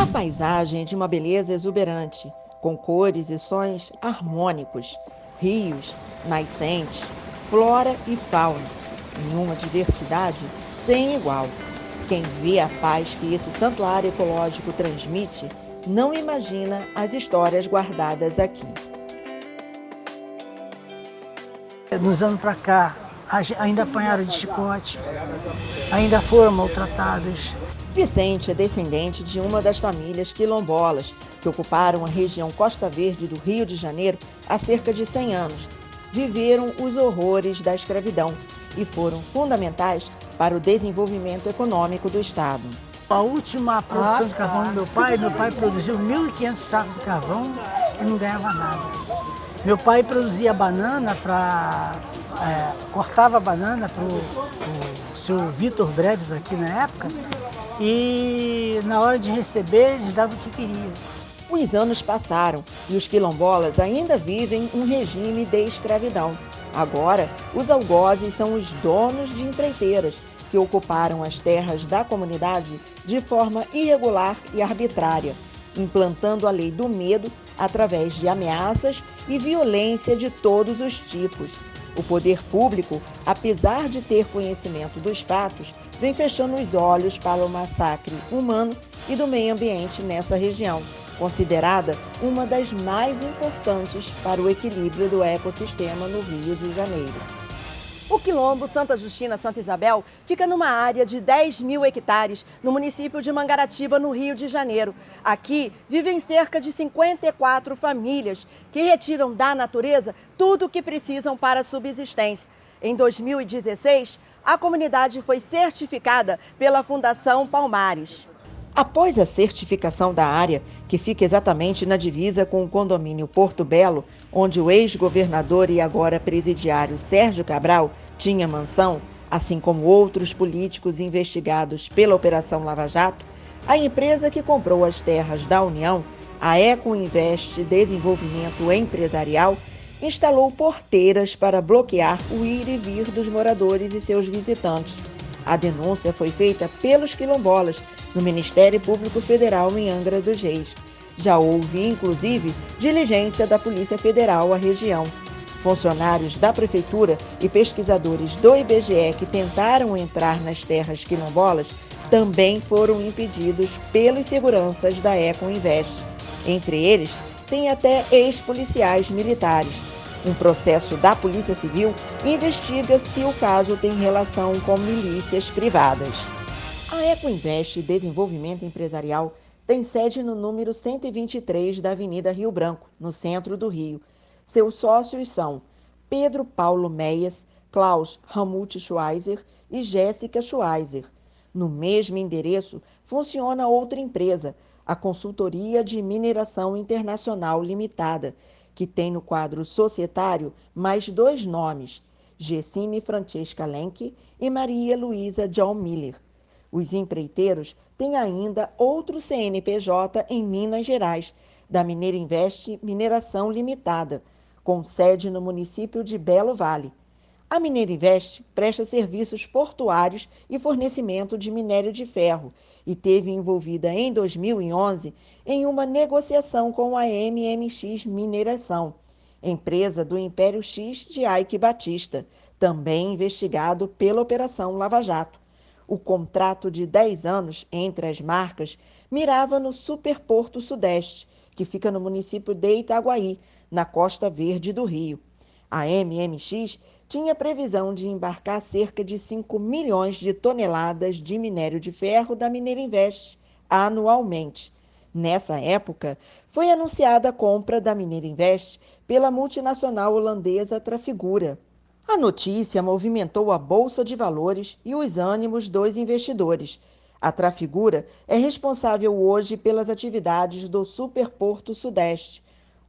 A paisagem é de uma beleza exuberante, com cores e sons harmônicos, rios, nascentes, flora e fauna, em uma diversidade sem igual. Quem vê a paz que esse santuário ecológico transmite, não imagina as histórias guardadas aqui. Nos anos para cá, ainda apanharam de chicote, ainda foram maltratados. Vicente é descendente de uma das famílias quilombolas que ocuparam a região Costa Verde do Rio de Janeiro há cerca de 100 anos. Viveram os horrores da escravidão e foram fundamentais para o desenvolvimento econômico do estado. A última produção de carvão do meu pai produziu 1.500 sacos de carvão e não ganhava nada. Meu pai produzia banana cortava a banana para o seu Vitor Breves aqui na época, e na hora de receber eles davam o que queriam. Os anos passaram e os quilombolas ainda vivem um regime de escravidão. Agora, os algozes são os donos de empreiteiras que ocuparam as terras da comunidade de forma irregular e arbitrária, implantando a lei do medo através de ameaças e violência de todos os tipos. O poder público, apesar de ter conhecimento dos fatos, vem fechando os olhos para o massacre humano e do meio ambiente nessa região, considerada uma das mais importantes para o equilíbrio do ecossistema no Rio de Janeiro. O Quilombo Santa Justina Santa Isabel fica numa área de 10.000 hectares no município de Mangaratiba, no Rio de Janeiro. Aqui vivem cerca de 54 famílias que retiram da natureza tudo o que precisam para a subsistência. Em 2016, a comunidade foi certificada pela Fundação Palmares. Após a certificação da área, que fica exatamente na divisa com o condomínio Porto Belo, onde o ex-governador e agora presidiário Sérgio Cabral tinha mansão, assim como outros políticos investigados pela Operação Lava Jato, a empresa que comprou as terras da União, a Ecoinvest Desenvolvimento Empresarial, instalou porteiras para bloquear o ir e vir dos moradores e seus visitantes. A denúncia foi feita pelos quilombolas no Ministério Público Federal em Angra dos Reis. Já houve, inclusive, diligência da Polícia Federal à região. Funcionários da Prefeitura e pesquisadores do IBGE que tentaram entrar nas terras quilombolas também foram impedidos pelos seguranças da Ecoinvest. Entre eles, tem até ex-policiais militares. Um processo da Polícia Civil investiga se o caso tem relação com milícias privadas. A Ecoinvest Desenvolvimento Empresarial tem sede no número 123 da Avenida Rio Branco, no centro do Rio. Seus sócios são Pedro Paulo Meias, Klaus Ramut Schweizer e Jéssica Schweizer. No mesmo endereço funciona outra empresa, a Consultoria de Mineração Internacional Limitada, que tem no quadro societário mais 2 nomes, Gessine Francesca Lenk e Maria Luísa John Miller. Os empreiteiros têm ainda outro CNPJ em Minas Gerais, da Mineira Invest Mineração Limitada, com sede no município de Belo Vale. A Mineira Invest presta serviços portuários e fornecimento de minério de ferro e teve envolvida em 2011 em uma negociação com a MMX Mineração, empresa do Império X de Ike Batista, também investigado pela Operação Lava Jato. O contrato de 10 anos entre as marcas mirava no Superporto Sudeste, que fica no município de Itaguaí, na Costa Verde do Rio. A MMX tinha previsão de embarcar cerca de 5 milhões de toneladas de minério de ferro da Mineira Invest anualmente. Nessa época, foi anunciada a compra da Mineira Invest pela multinacional holandesa Trafigura. A notícia movimentou a Bolsa de Valores e os ânimos dos investidores. A Trafigura é responsável hoje pelas atividades do Superporto Sudeste.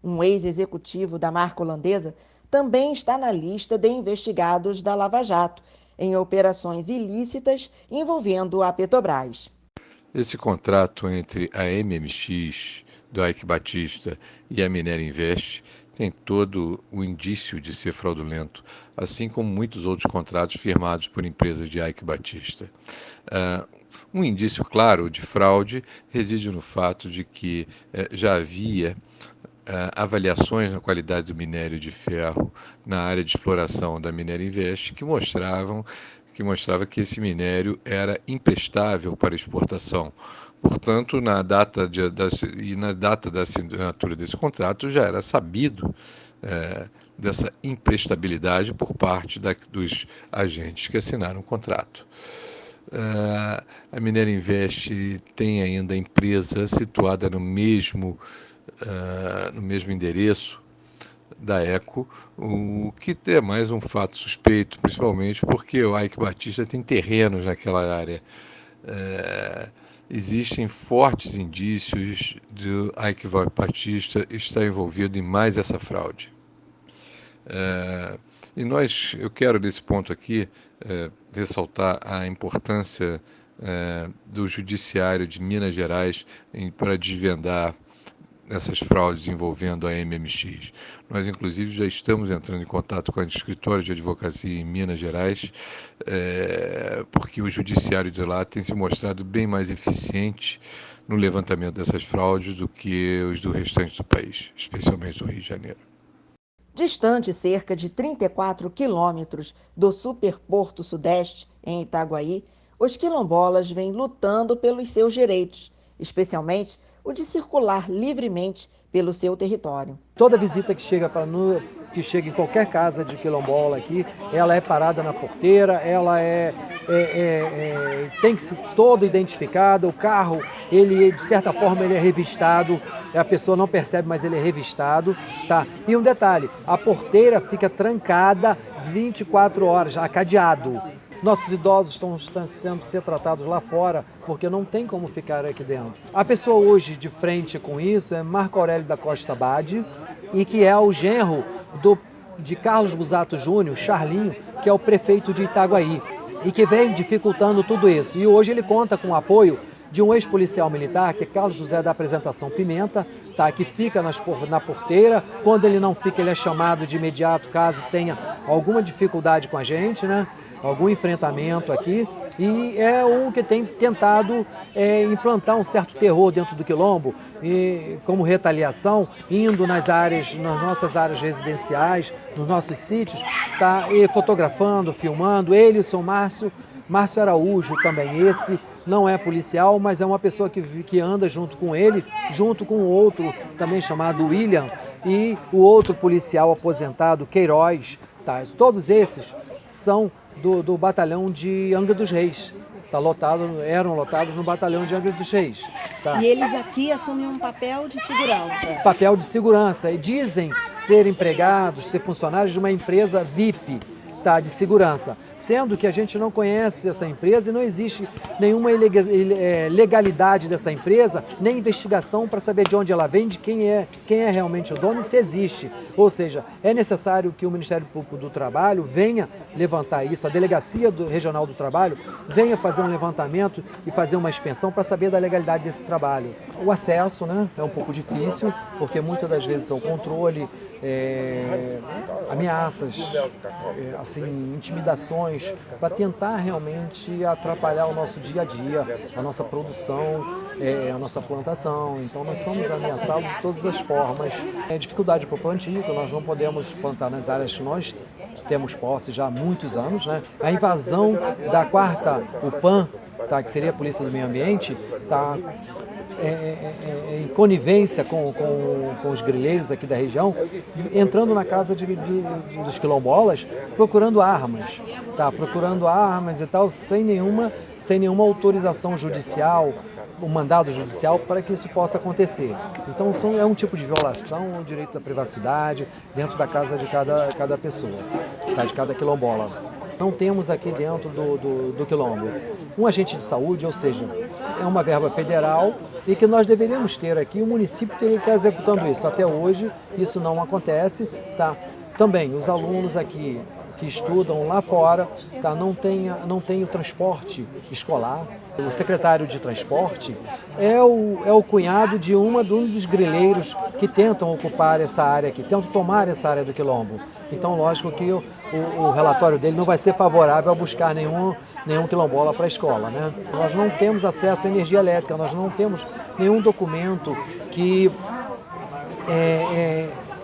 Um ex-executivo da marca holandesa também está na lista de investigados da Lava Jato, em operações ilícitas envolvendo a Petrobras. Esse contrato entre a MMX, do Ike Batista, e a Mineira Invest tem todo o indício de ser fraudulento, assim como muitos outros contratos firmados por empresas de Ike Batista. Um indício claro de fraude reside no fato de que já havia avaliações na qualidade do minério de ferro na área de exploração da Minério Invest que mostrava que esse minério era imprestável para exportação. Portanto, na data da assinatura desse contrato já era sabido dessa imprestabilidade por parte dos agentes que assinaram o contrato. A Minério Invest tem ainda a empresa situada no mesmo endereço da Eco, o que é mais um fato suspeito, principalmente porque o Eike Batista tem terrenos naquela área. Existem fortes indícios de Eike Batista estar envolvido em mais essa fraude. Eu quero nesse ponto aqui ressaltar a importância do Judiciário de Minas Gerais para desvendar essas fraudes envolvendo a MMX. Nós, inclusive, já estamos entrando em contato com a escritório de advocacia em Minas Gerais, porque o judiciário de lá tem se mostrado bem mais eficiente no levantamento dessas fraudes do que os do restante do país, especialmente do Rio de Janeiro. Distante cerca de 34 quilômetros do Superporto Sudeste, em Itaguaí, os quilombolas vêm lutando pelos seus direitos, especialmente o de circular livremente pelo seu território. Toda visita que chega em qualquer casa de quilombola aqui, ela é parada na porteira, ela tem que ser toda identificada, o carro, ele de certa forma ele é revistado, a pessoa não percebe, mas ele é revistado, tá? E um detalhe, a porteira fica trancada 24 horas, cadeado. Nossos idosos estão sendo tratados lá fora, porque não tem como ficar aqui dentro. A pessoa hoje de frente com isso é Marco Aurélio da Costa Bade, e que é o genro de Carlos Busato Júnior, Charlinho, que é o prefeito de Itaguaí, e que vem dificultando tudo isso. E hoje ele conta com o apoio de um ex-policial militar, que é Carlos José da Apresentação Pimenta, tá, que fica na porteira. Quando ele não fica, ele é chamado de imediato, caso tenha alguma dificuldade com a gente, né? Algum enfrentamento aqui, e é um que tem tentado implantar um certo terror dentro do quilombo, e, como retaliação, indo nas nossas áreas residenciais, nos nossos sítios, tá, e fotografando, filmando. Ele e o seu Márcio Araújo também, esse não é policial, mas é uma pessoa que anda junto com ele, junto com outro também chamado William, e o outro policial aposentado, Queiroz, tá, todos esses são do batalhão de Angra dos Reis. Eram lotados no batalhão de Angra dos Reis. Tá? E eles aqui assumem um papel de segurança. Papel de segurança. E dizem ser empregados, ser funcionários de uma empresa VIP, tá, de segurança. Sendo que a gente não conhece essa empresa e não existe nenhuma legalidade dessa empresa, nem investigação para saber de onde ela vem, de quem é realmente o dono e se existe. Ou seja, é necessário que o Ministério Público do Trabalho venha levantar isso, a Delegacia Regional do Trabalho venha fazer um levantamento e fazer uma inspeção para saber da legalidade desse trabalho. O acesso, né, é um pouco difícil, porque muitas das vezes é o controle, ameaças, assim, intimidações, para tentar realmente atrapalhar o nosso dia a dia, a nossa produção, a nossa plantação. Então nós somos ameaçados de todas as formas. Dificuldade para o plantio, que nós não podemos plantar nas áreas que nós temos posse já há muitos anos, né? A invasão da 4ª UPAM, tá, que seria a Polícia do Meio Ambiente, tá, em conivência com os grileiros aqui da região, entrando na casa dos quilombolas, procurando armas, tá? Procurando armas e tal, sem nenhuma autorização judicial, um mandado judicial para que isso possa acontecer. Então é um tipo de violação ao direito da privacidade dentro da casa de cada pessoa, tá? De cada quilombola. Não temos aqui dentro do quilombo um agente de saúde, ou seja, é uma verba federal e que nós deveríamos ter aqui, o município teria que estar executando isso. Até hoje isso não acontece, tá? Também os alunos aqui que estudam lá fora, tá, não tem o transporte escolar. O secretário de transporte é o cunhado de um dos grileiros que tentam ocupar essa área aqui, tentam tomar essa área do quilombo. Então, lógico que o relatório dele não vai ser favorável a buscar nenhum quilombola para a escola, né? Nós não temos acesso à energia elétrica, nós não temos nenhum documento que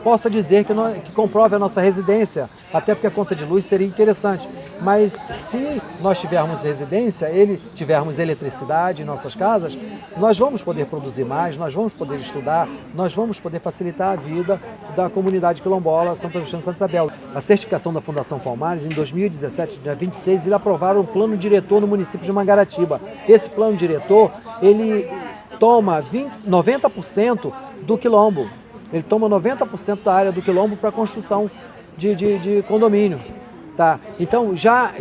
possa dizer que comprove a nossa residência, até porque a conta de luz seria interessante. Mas se nós tivermos residência, tivermos eletricidade em nossas casas, nós vamos poder produzir mais, nós vamos poder estudar, nós vamos poder facilitar a vida da comunidade quilombola Santo Agostinho de Santa Isabel. A certificação da Fundação Palmares, em 2017, dia 26, eles aprovaram o plano diretor no município de Mangaratiba. Esse plano diretor, ele toma 90% do quilombo. Ele toma 90% da área do quilombo para a construção de condomínio. Tá? Então, já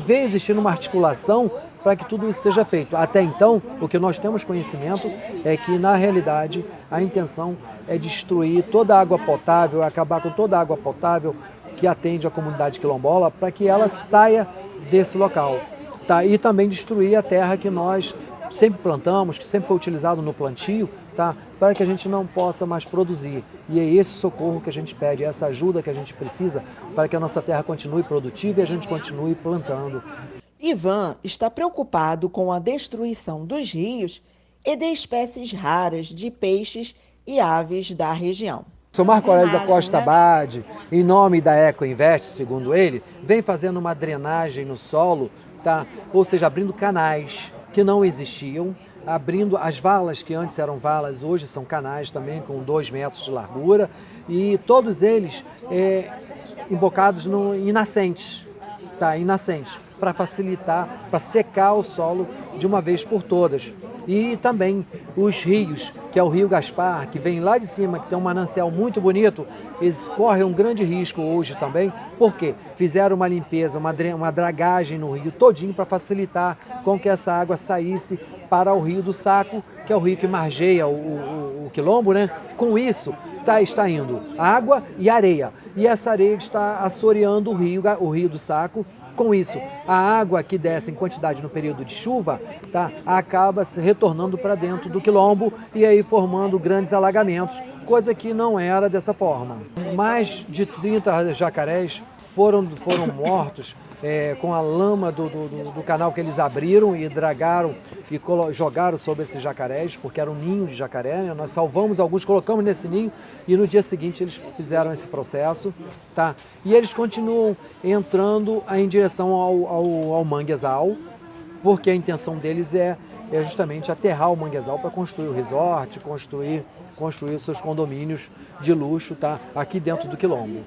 vem existindo uma articulação para que tudo isso seja feito. Até então, o que nós temos conhecimento é que, na realidade, a intenção é destruir toda a água potável, acabar com toda a água potável que atende a comunidade quilombola para que ela saia desse local. Tá? E também destruir a terra que nós sempre plantamos, que sempre foi utilizado no plantio, tá? Para que a gente não possa mais produzir. E é esse socorro que a gente pede, essa ajuda que a gente precisa para que a nossa terra continue produtiva e a gente continue plantando. Ivan está preocupado com a destruição dos rios e de espécies raras de peixes e aves da região. O Marco Aurélio da Costa Abade, em nome da Ecoinvest, segundo ele, vem fazendo uma drenagem no solo, tá? Ou seja, abrindo canais que não existiam, abrindo as valas que antes eram valas, hoje são canais também com 2 metros de largura, e todos eles embocados em nascentes, tá? Em nascentes, para facilitar, para secar o solo de uma vez por todas. E também os rios, que é o Rio Gaspar, que vem lá de cima, que tem um manancial muito bonito, eles correm um grande risco hoje também, porque fizeram uma limpeza, uma dragagem no rio todinho para facilitar com que essa água saísse para o Rio do Saco, que é o rio que margeia o quilombo, né? Com isso, está indo água e areia. E essa areia está assoreando o rio do Saco. Com isso, a água que desce em quantidade no período de chuva, tá, acaba se retornando para dentro do quilombo e aí formando grandes alagamentos, coisa que não era dessa forma. Mais de 30 jacarés foram mortos com a lama do canal que eles abriram e dragaram e jogaram sobre esses jacarés, porque era um ninho de jacaré, né? Nós salvamos alguns, colocamos nesse ninho e no dia seguinte eles fizeram esse processo, tá? E eles continuam entrando em direção ao manguezal, porque a intenção deles é justamente aterrar o manguezal para construir o resort, construir os seus condomínios de luxo, tá? Aqui dentro do quilombo.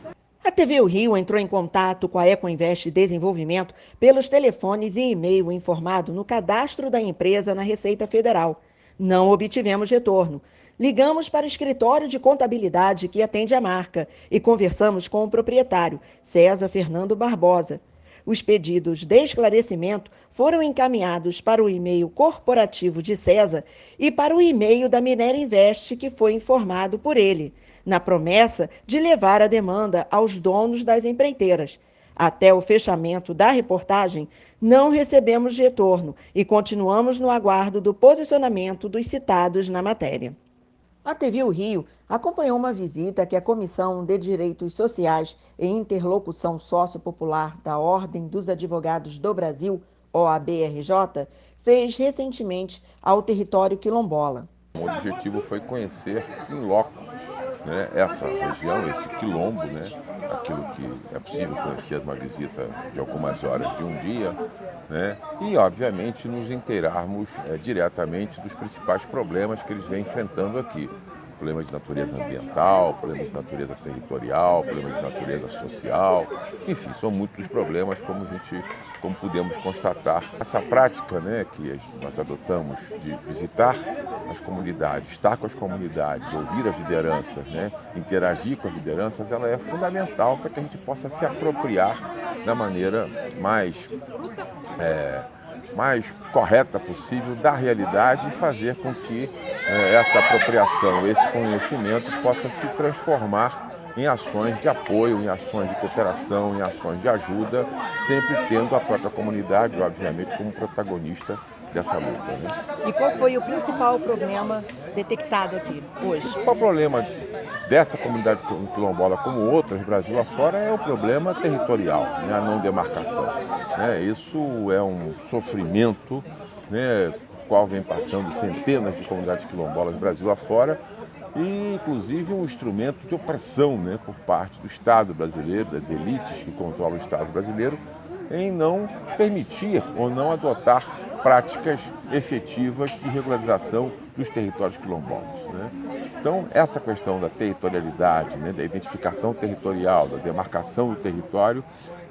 A TV O Rio entrou em contato com a Ecoinvest Desenvolvimento pelos telefones e e-mail informado no cadastro da empresa na Receita Federal. Não obtivemos retorno. Ligamos para o escritório de contabilidade que atende a marca e conversamos com o proprietário, César Fernando Barbosa. Os pedidos de esclarecimento foram encaminhados para o e-mail corporativo de César e para o e-mail da Minério Invest, que foi informado por ele, na promessa de levar a demanda aos donos das empreiteiras. Até o fechamento da reportagem, não recebemos retorno e continuamos no aguardo do posicionamento dos citados na matéria. A TV O Rio acompanhou uma visita que a Comissão de Direitos Sociais e Interlocução Sociopopular da Ordem dos Advogados do Brasil, OAB-RJ, fez recentemente ao território quilombola. O objetivo foi conhecer em loco, né, essa região, esse quilombo, né, aquilo que é possível conhecer numa visita de algumas horas de um dia, né, e obviamente nos inteirarmos diretamente dos principais problemas que eles vêm enfrentando aqui. Problemas de natureza ambiental, problemas de natureza territorial, problemas de natureza social, enfim, são muitos problemas como pudemos constatar. Essa prática, né, que nós adotamos de visitar as comunidades, estar com as comunidades, ouvir as lideranças, né, interagir com as lideranças, ela é fundamental para que a gente possa se apropriar da maneira mais correta possível da realidade e fazer com que essa apropriação, esse conhecimento possa se transformar em ações de apoio, em ações de cooperação, em ações de ajuda, sempre tendo a própria comunidade, obviamente, como protagonista dessa luta, né? E qual foi o principal problema detectado aqui hoje? O principal problema dessa comunidade quilombola como outras, Brasil afora, é o problema territorial, né, a não demarcação. Né? Isso é um sofrimento, né, qual vem passando centenas de comunidades quilombolas Brasil afora, e inclusive um instrumento de opressão, né, por parte do Estado brasileiro, das elites que controlam o Estado brasileiro, em não permitir ou não adotar práticas efetivas de regularização dos territórios quilombolas. Né? Então, essa questão da territorialidade, né, da identificação territorial, da demarcação do território,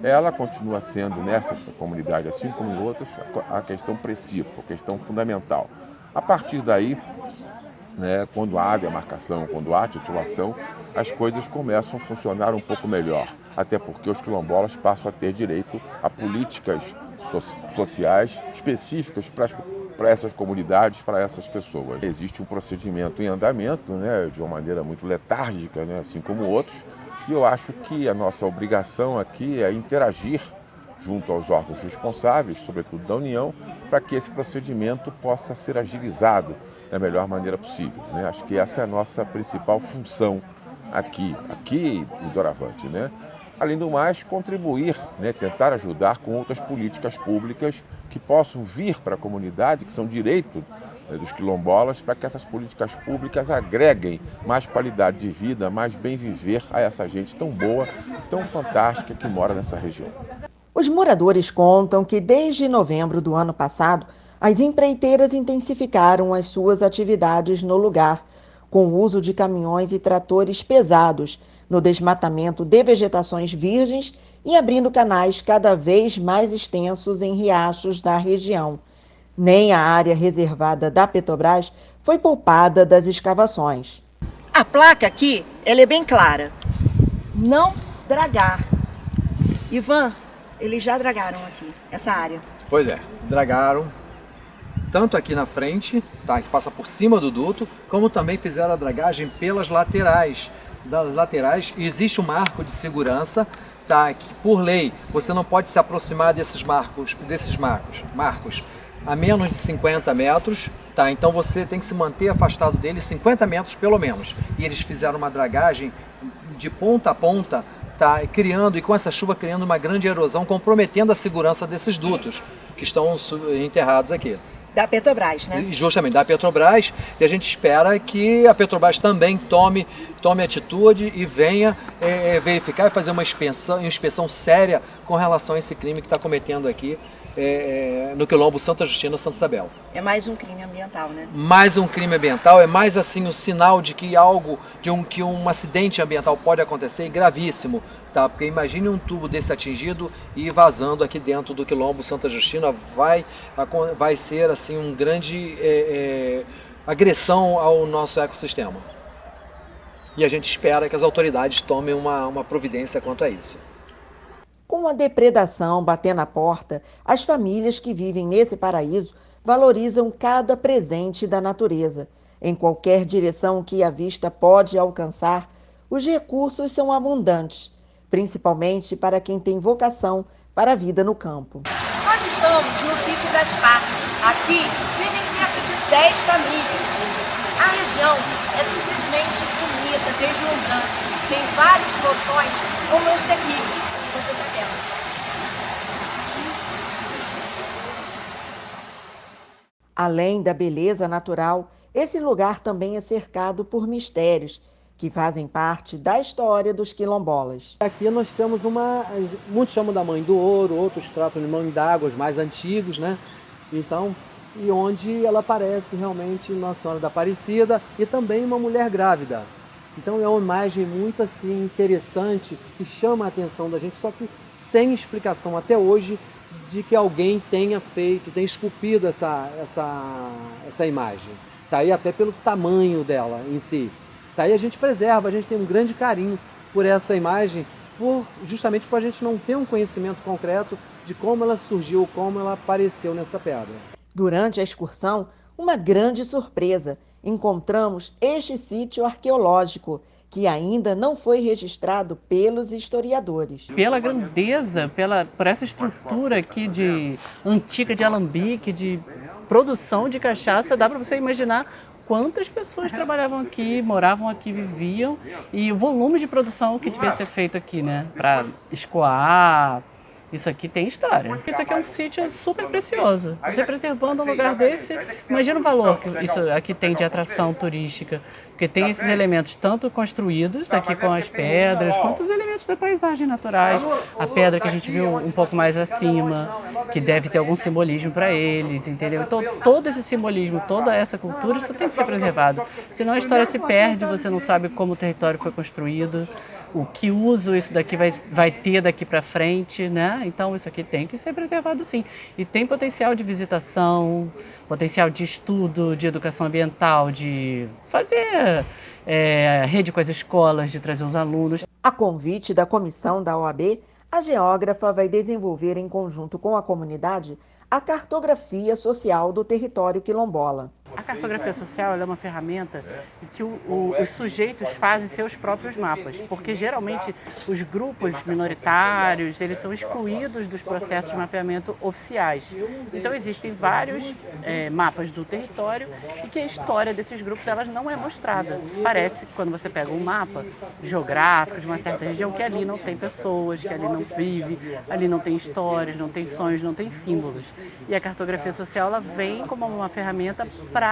ela continua sendo, nessa comunidade, assim como em outras, a questão principal, a questão fundamental. A partir daí, né, quando há demarcação, quando há titulação, as coisas começam a funcionar um pouco melhor, até porque os quilombolas passam a ter direito a políticas sociais específicas para essas comunidades, para essas pessoas. Existe um procedimento em andamento, né, de uma maneira muito letárgica, né, assim como outros, e eu acho que a nossa obrigação aqui é interagir junto aos órgãos responsáveis, sobretudo da União, para que esse procedimento possa ser agilizado da melhor maneira possível. Né? Acho que essa é a nossa principal função aqui em Doravante. Né? Além do mais, contribuir, né, tentar ajudar com outras políticas públicas que possam vir para a comunidade, que são direito, né, dos quilombolas, para que essas políticas públicas agreguem mais qualidade de vida, mais bem viver a essa gente tão boa, tão fantástica que mora nessa região. Os moradores contam que desde novembro do ano passado, as empreiteiras intensificaram as suas atividades no lugar, com o uso de caminhões e tratores pesados no desmatamento de vegetações virgens e abrindo canais cada vez mais extensos em riachos da região. Nem a área reservada da Petrobras foi poupada das escavações. A placa aqui, ela é bem clara. Não dragar. Ivan, eles já dragaram aqui, essa área. Pois é, dragaram tanto aqui na frente, tá, que passa por cima do duto, como também fizeram a dragagem pelas laterais. Das laterais existe um marco de segurança, tá, que por lei você não pode se aproximar desses marcos a menos de 50 metros, tá, então você tem que se manter afastado deles 50 metros pelo menos. E eles fizeram uma dragagem de ponta a ponta, tá, criando, e com essa chuva criando uma grande erosão, comprometendo a segurança desses dutos que estão enterrados aqui. Da Petrobras, né? Justamente, da Petrobras, e a gente espera que a Petrobras também tome atitude e venha verificar e fazer uma inspeção séria com relação a esse crime que está cometendo aqui no quilombo Santa Justina, Santa Isabel. É mais um crime ambiental, né? Mais um crime ambiental, é mais assim um sinal de que que um acidente ambiental pode acontecer, e gravíssimo. Tá, porque imagine um tubo desse atingido e vazando aqui dentro do quilombo Santa Justina, vai ser assim um grande agressão ao nosso ecossistema. E a gente espera que as autoridades tomem uma providência quanto a isso. Com a depredação batendo na porta, as famílias que vivem nesse paraíso valorizam cada presente da natureza. Em qualquer direção que a vista pode alcançar, os recursos são abundantes, principalmente para quem tem vocação para a vida no campo. Nós estamos no sítio das Parcas. Aqui vivem cerca de 10 famílias. A região é simplesmente bonita, deslumbrante. Tem vários poções, como este aqui. Você está vendo? Além da beleza natural, esse lugar também é cercado por mistérios que fazem parte da história dos quilombolas. Aqui nós temos muitos chamam da Mãe do Ouro, outros tratam de Mãe d'Água, os mais antigos, né? Então, e onde ela aparece realmente Nossa Senhora da Aparecida e também uma mulher grávida. Então é uma imagem muito assim interessante que chama a atenção da gente, só que sem explicação até hoje de que alguém tenha esculpido essa imagem. Tá aí até pelo tamanho dela em si. Daí a gente preserva, a gente tem um grande carinho por essa imagem, justamente por a gente não ter um conhecimento concreto de como ela surgiu, como ela apareceu nessa pedra. Durante a excursão, uma grande surpresa. Encontramos este sítio arqueológico, que ainda não foi registrado pelos historiadores. Pela grandeza, por essa estrutura aqui antiga de alambique, de produção de cachaça, dá para você imaginar quantas pessoas trabalhavam aqui, moravam aqui, viviam, e o volume de produção que devia ser feito aqui, né? Para escoar. Isso aqui tem história. Isso aqui é um sítio super precioso. Você preservando um lugar desse, imagina o valor que isso aqui tem de atração turística. Porque tem esses elementos tanto construídos aqui com as pedras, quanto os elementos da paisagem naturais. A pedra que a gente viu um pouco mais acima, que deve ter algum simbolismo para eles, entendeu? Então todo esse simbolismo, toda essa cultura, isso tem que ser preservado. Senão a história se perde, você não sabe como o território foi construído, o que uso isso daqui vai ter daqui para frente, né? Então isso aqui tem que ser preservado sim. E tem potencial de visitação, potencial de estudo, de educação ambiental, de fazer rede com as escolas, de trazer os alunos. A convite da comissão da OAB, a geógrafa vai desenvolver em conjunto com a comunidade a cartografia social do território quilombola. A cartografia social é uma ferramenta em que os sujeitos fazem seus próprios mapas, porque geralmente os grupos minoritários eles são excluídos dos processos de mapeamento oficiais. Então existem vários mapas do território e que a história desses grupos elas não é mostrada. Parece que quando você pega um mapa geográfico de uma certa região que ali não tem pessoas, que ali não vive, ali não tem histórias, não tem sonhos, não tem símbolos. E a cartografia social ela vem como uma ferramenta para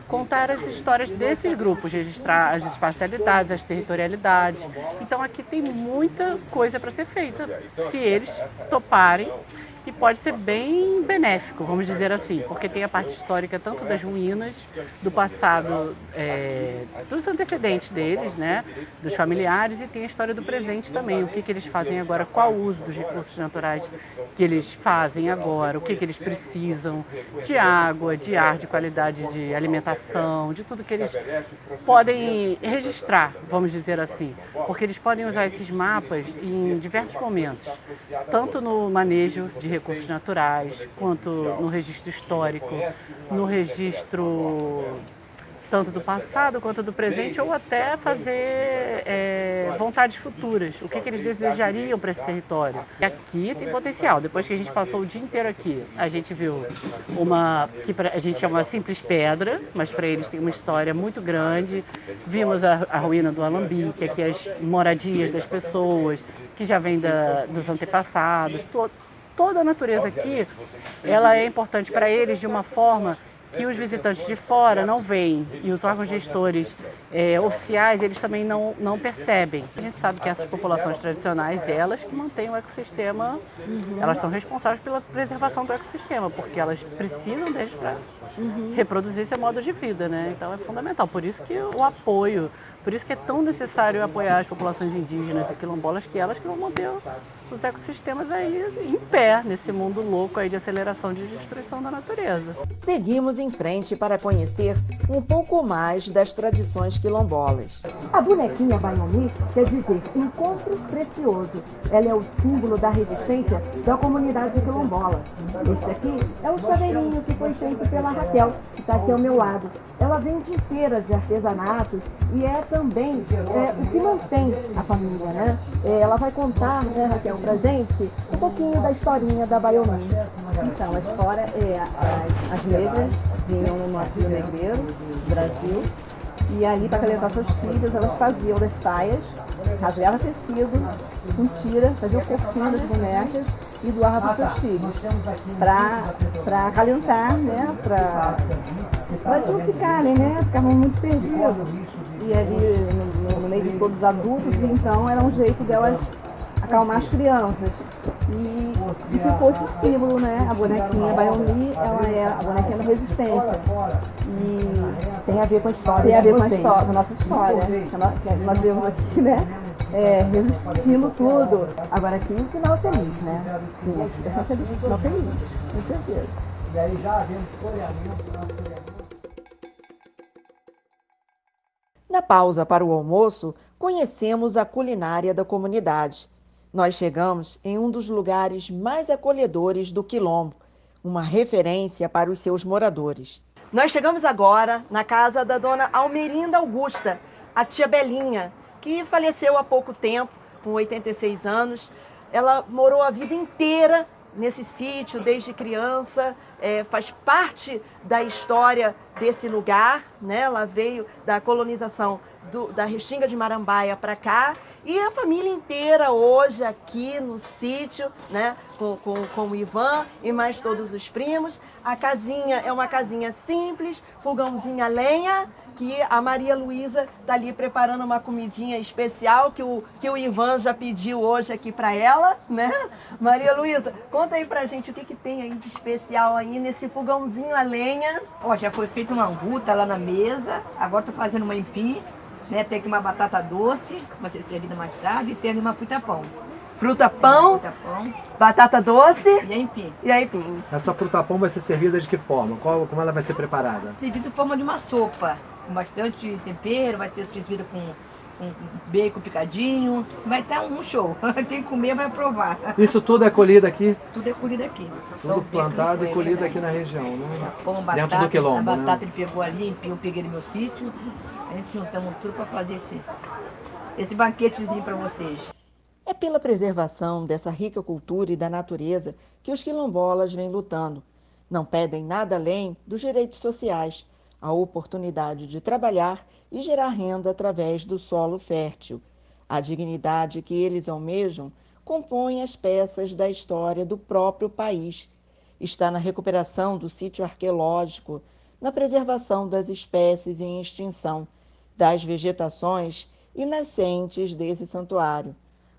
contar as histórias desses grupos, registrar as espacialidades, as territorialidades. Então aqui tem muita coisa para ser feita, se eles toparem, e pode ser bem benéfico, vamos dizer assim, porque tem a parte histórica tanto das ruínas, do passado, dos antecedentes deles, né, dos familiares, e tem a história do presente também, o que eles fazem agora, qual o uso dos recursos naturais que eles fazem agora, o que eles precisam de água, de ar, de qualidade de alimentação, de tudo que eles podem registrar, vamos dizer assim, porque eles podem usar esses mapas em diversos momentos, tanto no manejo de recursos naturais, quanto no registro histórico, no registro tanto do passado quanto do presente, ou até fazer vontades futuras, o que eles desejariam para esses territórios. E aqui tem potencial, depois que a gente passou o dia inteiro aqui, a gente viu que a gente chama simples pedra, mas para eles tem uma história muito grande. Vimos a ruína do Alambique, aqui as moradias das pessoas, que já vem dos antepassados. Toda a natureza aqui, ela é importante para eles de uma forma que os visitantes de fora não veem, e os órgãos gestores oficiais, eles também não percebem. A gente sabe que essas populações tradicionais, elas que mantêm o ecossistema, elas são responsáveis pela preservação do ecossistema, porque elas precisam deles para reproduzir seu modo de vida, né? Então é fundamental, por isso que o apoio, por isso que é tão necessário apoiar as populações indígenas e quilombolas, que elas que vão manter os ecossistemas aí em pé, nesse mundo louco aí de aceleração de destruição da natureza. Seguimos em frente para conhecer um pouco mais das tradições quilombolas. A bonequinha Baioni quer dizer encontro precioso. Ela é o símbolo da resistência da comunidade quilombola. Este aqui é um chaveirinho que foi feito pela Raquel, que está aqui ao meu lado. Ela vem de feiras de artesanatos e é também o que mantém a família, né? Ela vai contar, né, Raquel, pra gente um pouquinho da historinha da Baioni. Então, a história as negras vinham no norte do Negreiro, Brasil, e ali para acalentar seus filhos, elas faziam das saias, rasgavam tecido, com tira, faziam o corpinho das bonecas e doavam para seus filhos, para acalentar, né, para eles não ficarem, né, ficavam muito perdidos. E ali no meio de todos os adultos, então era um jeito delas acalmar as crianças. E ficou esse símbolo, né? A bonequinha Baioni, ela é a bonequinha da resistência. E tem a ver com a história. Tem a ver com a nossa história. Que nós vemos aqui, né? Resistindo tudo. Agora aqui o final é feliz, né? Sim, o final feliz, com certeza. E aí já havemos coreamento. Na pausa para o almoço, conhecemos a culinária da comunidade. Nós chegamos em um dos lugares mais acolhedores do Quilombo, uma referência para os seus moradores. Nós chegamos agora na casa da dona Almerinda Augusta, a tia Belinha, que faleceu há pouco tempo, com 86 anos. Ela morou a vida inteira nesse sítio, desde criança, faz parte da história desse lugar, né? Ela veio da colonização da Restinga de Marambaia para cá, e a família inteira hoje aqui no sítio, né? Com o Ivan e mais todos os primos. A casinha é uma casinha simples, fogãozinho a lenha, que a Maria Luísa está ali preparando uma comidinha especial que o Ivan já pediu hoje aqui para ela, né? Maria Luísa, conta aí pra gente o que tem aí de especial aí nesse fogãozinho a lenha. Ó, já foi feita uma anguta lá na mesa, agora tô fazendo uma empim, né? Tem aqui uma batata doce, que vai ser servida mais tarde, e tem ali uma fruta-pão. Fruta-pão, batata doce e empim. E a empim. Essa fruta-pão vai ser servida de que forma? Como ela vai ser preparada? Servida em forma de uma sopa, com bastante tempero, vai ser servida com bacon picadinho, vai estar um show. Quem comer vai provar. Isso tudo é colhido aqui? Tudo é colhido aqui. Tudo plantado e colhido aqui na região, né? Como batata, dentro do quilombo, a batata né? ele pegou ali, eu peguei no meu sítio, a gente juntamos tudo para fazer esse banquetezinho para vocês. É pela preservação dessa rica cultura e da natureza que os quilombolas vêm lutando. Não pedem nada além dos direitos sociais, a oportunidade de trabalhar e gerar renda através do solo fértil. A dignidade que eles almejam compõe as peças da história do próprio país. Está na recuperação do sítio arqueológico, na preservação das espécies em extinção, das vegetações e nascentes desse santuário.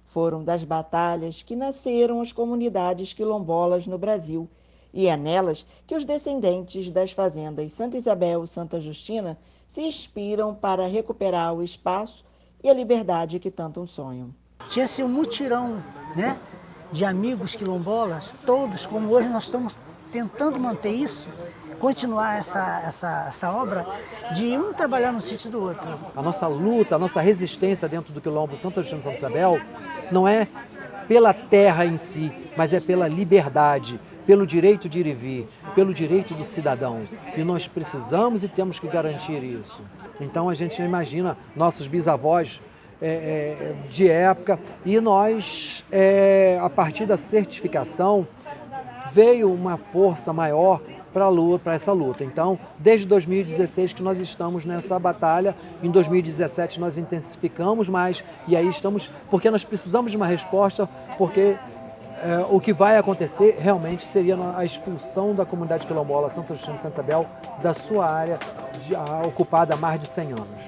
Foram das batalhas que nasceram as comunidades quilombolas no Brasil, e é nelas que os descendentes das fazendas Santa Isabel e Santa Justina se inspiram para recuperar o espaço e a liberdade que tanto sonham. Tinha-se um mutirão, né, de amigos quilombolas, todos, como hoje nós estamos tentando manter isso, continuar essa obra de um trabalhar no sítio do outro. A nossa luta, a nossa resistência dentro do quilombo Santa Justina e Santa Isabel não é pela terra em si, mas é pela liberdade, pelo direito de ir e vir, pelo direito do cidadão. E nós precisamos e temos que garantir isso. Então a gente imagina nossos bisavós de época, e nós, a partir da certificação, veio uma força maior para essa luta. Então, desde 2016 que nós estamos nessa batalha, em 2017 nós intensificamos mais, e aí estamos, porque nós precisamos de uma resposta, porque o que vai acontecer realmente seria a expulsão da comunidade quilombola Santa Justina e Santa Isabel da sua área ocupada há mais de 100 anos.